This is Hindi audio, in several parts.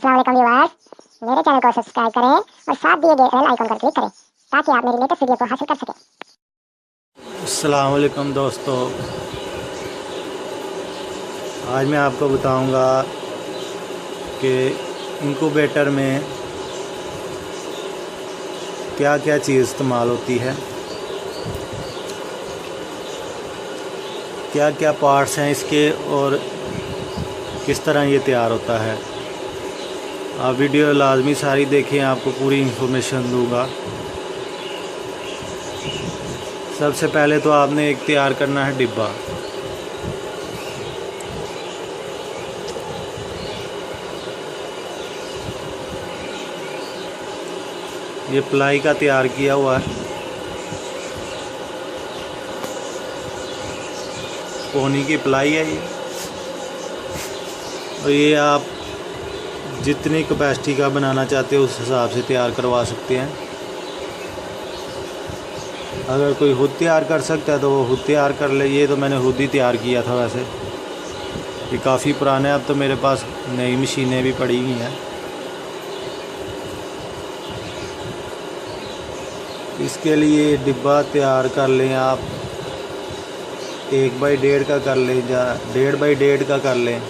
अस्सलाम वालेकुम व्यूअर्स, मेरे चैनल को सब्सक्राइब करें और साथ दिए गए बेल आइकन पर क्लिक करें ताकि आप मेरी लेटेस्ट वीडियो को हासिल कर सकें। अस्सलाम वालेकुम दोस्तों, आज मैं आपको बताऊंगा कि इंक्यूबेटर में क्या क्या चीज़ इस्तेमाल होती है, क्या क्या पार्ट्स हैं इसके और किस तरह ये तैयार होता है। आप वीडियो लाजमी सारी देखें, आपको पूरी इंफॉर्मेशन दूंगा। सबसे पहले तो आपने एक तैयार करना है डिब्बा। ये प्लाई का तैयार किया हुआ है, पोनी की प्लाई है ये। और ये आप जितनी कैपेसिटी का बनाना चाहते हो उस हिसाब से तैयार करवा सकते हैं। अगर कोई खुद तैयार कर सकता है तो वो खुद तैयार कर ले। ये तो मैंने खुद ही तैयार किया था। वैसे ये काफ़ी पुराना है, अब तो मेरे पास नई मशीनें भी पड़ी हुई हैं। इसके लिए डिब्बा तैयार कर लें आप, 1 बाई 1.5 का कर लें या 1.5 बाई 1.5 का कर लें।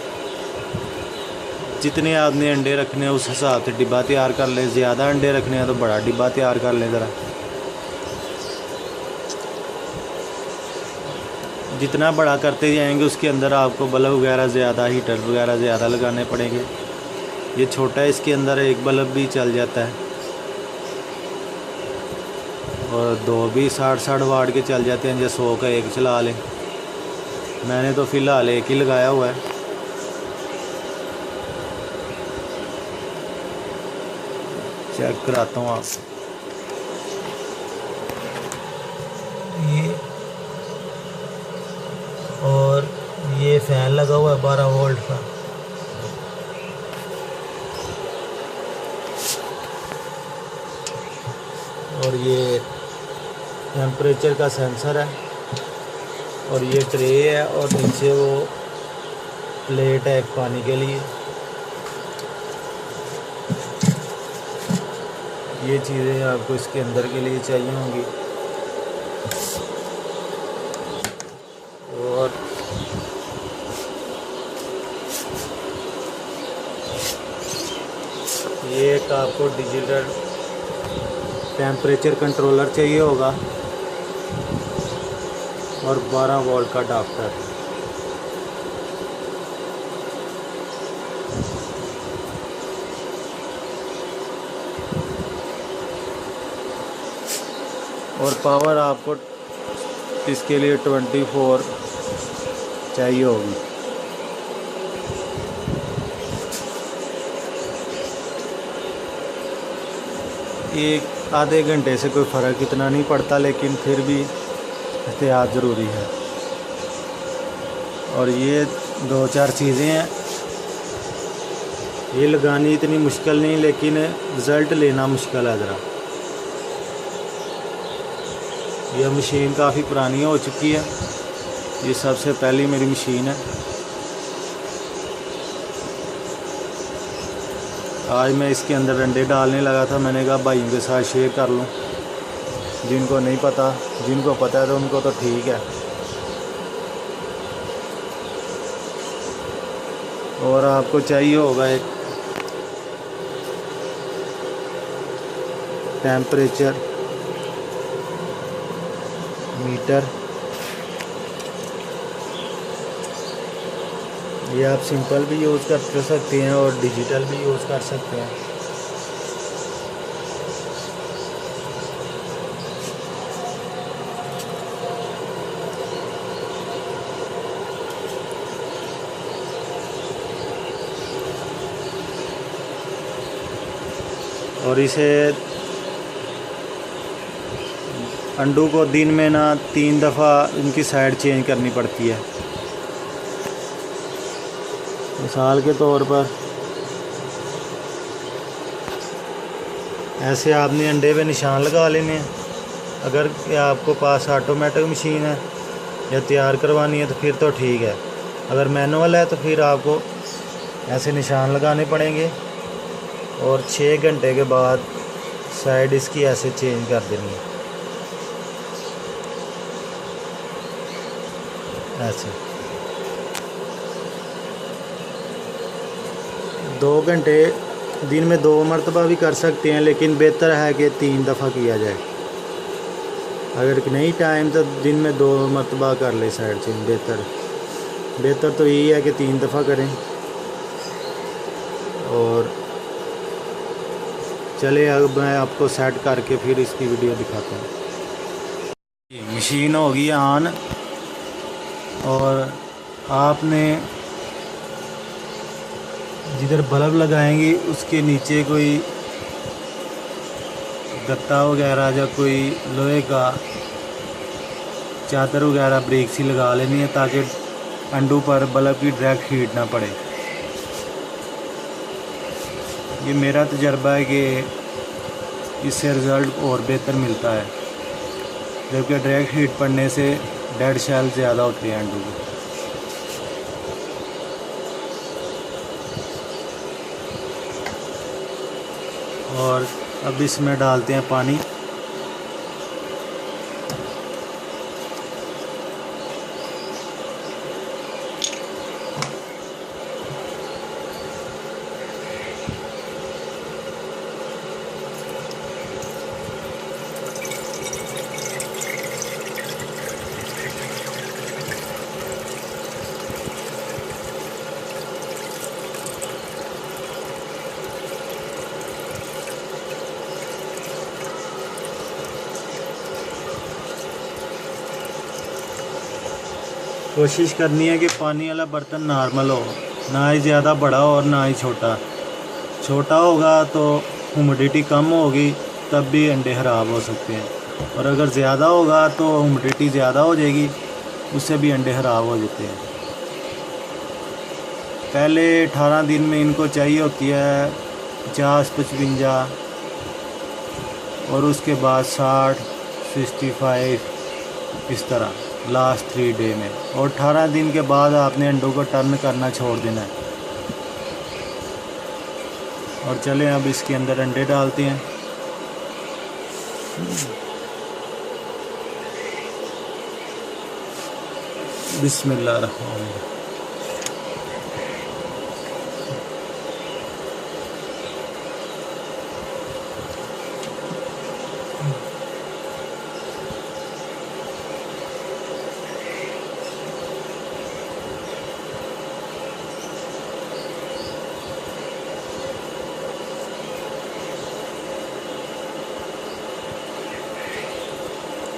जितने आपने अंडे रखने हैं उस हिसाब से डिब्बा तैयार कर लें। ज़्यादा अंडे रखने हैं तो बड़ा डिब्बा तैयार कर लें। ज़रा जितना बड़ा करते जाएंगे उसके अंदर आपको बल्ब वगैरह ज़्यादा, हीटर वगैरह ज़्यादा लगाने पड़ेंगे। ये छोटा है, इसके अंदर एक बल्ब भी चल जाता है और 2 भी 60 वाट के चल जाते हैं। जो 100 का एक चला लें। मैंने तो फ़िलहाल एक ही लगाया हुआ है। चेक कराता हूँ आप। ये और ये फ़ैन लगा हुआ है 12 वोल्ट का। और ये टेम्परेचर का सेंसर है और ये ट्रे है और नीचे वो प्लेट है एक पानी के लिए। ये चीज़ें आपको इसके अंदर के लिए चाहिए होंगी। और ये एक आपको डिजिटल टेम्परेचर कंट्रोलर चाहिए होगा और 12 वोल्ट का अडाप्टर। और पावर आपको इसके लिए 24 चाहिए होगी। एक आधे घंटे से कोई फ़र्क इतना नहीं पड़ता, लेकिन फिर भी एहतियात ज़रूरी है। और ये 2-4 चीज़ें हैं, ये लगानी इतनी मुश्किल नहीं, लेकिन रिज़ल्ट लेना मुश्किल है ज़रा। यह मशीन काफ़ी पुरानी हो चुकी है, ये सबसे पहली मेरी मशीन है। आज मैं इसके अंदर अंडे डालने लगा था। मैंने कहा भाइयों के साथ शेयर कर लूँ, जिनको नहीं पता, जिनको पता है तो उनको तो ठीक है। और आपको चाहिए होगा एक टेम्परेचर मीटर। ये आप सिंपल भी यूज़ कर सकते हैं और डिजिटल भी यूज़ कर सकते हैं। और इसे अंडों को दिन में ना 3 दफ़ा इनकी साइड चेंज करनी पड़ती है। मिसाल के तौर पर ऐसे आपने अंडे पे निशान लगा लेने हैं। अगर आपको पास ऑटोमेटिक मशीन है या तैयार करवानी है तो फिर तो ठीक है। अगर मैनुअल है तो फिर आपको ऐसे निशान लगाने पड़ेंगे और 6 घंटे के बाद साइड इसकी ऐसे चेंज कर देनी है, ऐसे। 2 घंटे दिन में 2 मरतबा भी कर सकते हैं, लेकिन बेहतर है कि 3 दफ़ा किया जाए। अगर नहीं टाइम तो दिन में 2 मरतबा कर ले साइड चेंज, बेहतर तो यही है कि 3 दफ़ा करें। और चले अब मैं आपको सेट करके फिर इसकी वीडियो दिखाता हूँ। मशीन हो गई ऑन, और आपने जिधर बल्ब लगाएंगे उसके नीचे कोई गत्ता वगैरह या कोई लोहे का चादर वगैरह ब्रेक सी लगा लेनी है, ताकि अंडू पर बल्ब की डायरेक्ट हीट ना पड़े। ये मेरा तजर्बा है कि इससे रिज़ल्ट और बेहतर मिलता है, जबकि डायरेक्ट हीट पड़ने से डेड शेल ज़्यादा होते हैं अंडू के। और अब इसमें डालते हैं पानी। कोशिश करनी है कि पानी वाला बर्तन नॉर्मल हो, ना ही ज़्यादा बड़ा हो और ना ही छोटा। छोटा होगा तो ह्यूमिडिटी कम होगी, तब भी अंडे ख़राब हो सकते हैं, और अगर ज़्यादा होगा तो ह्यूमिडिटी ज़्यादा हो जाएगी, उससे भी अंडे ख़राब हो जाते हैं। पहले 18 दिन में इनको चाहिए होती है 50-55, और उसके बाद 60, 65 इस तरह लास्ट 3 डे में। और 18 दिन के बाद आपने अंडों को टर्न करना छोड़ देना है। और चलें अब इसके अंदर अंडे डालते हैं। बिस्मिल्लाह रहमान रहीम।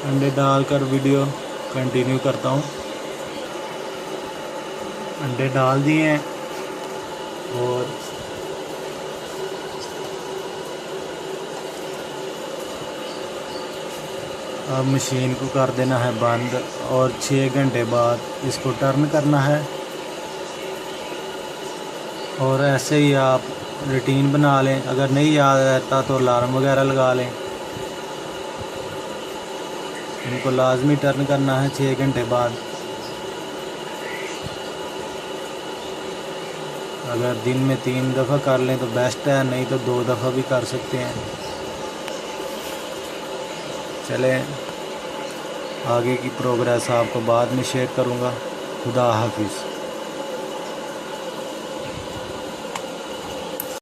अंडे डालकर वीडियो कंटिन्यू करता हूँ। अंडे डाल दिए हैं, और अब मशीन को कर देना है बंद, और 6 घंटे बाद इसको टर्न करना है। और ऐसे ही आप रूटीन बना लें, अगर नहीं याद रहता तो अलार्म वगैरह लगा लें। इनको लाजमी टर्न करना है 6 घंटे बाद। अगर दिन में 3 दफ़ा कर लें तो बेस्ट है, नहीं तो 2 दफ़ा भी कर सकते हैं। चलें, आगे की प्रोग्रेस आपको बाद में शेयर करूँगा। खुदा हाफिज़।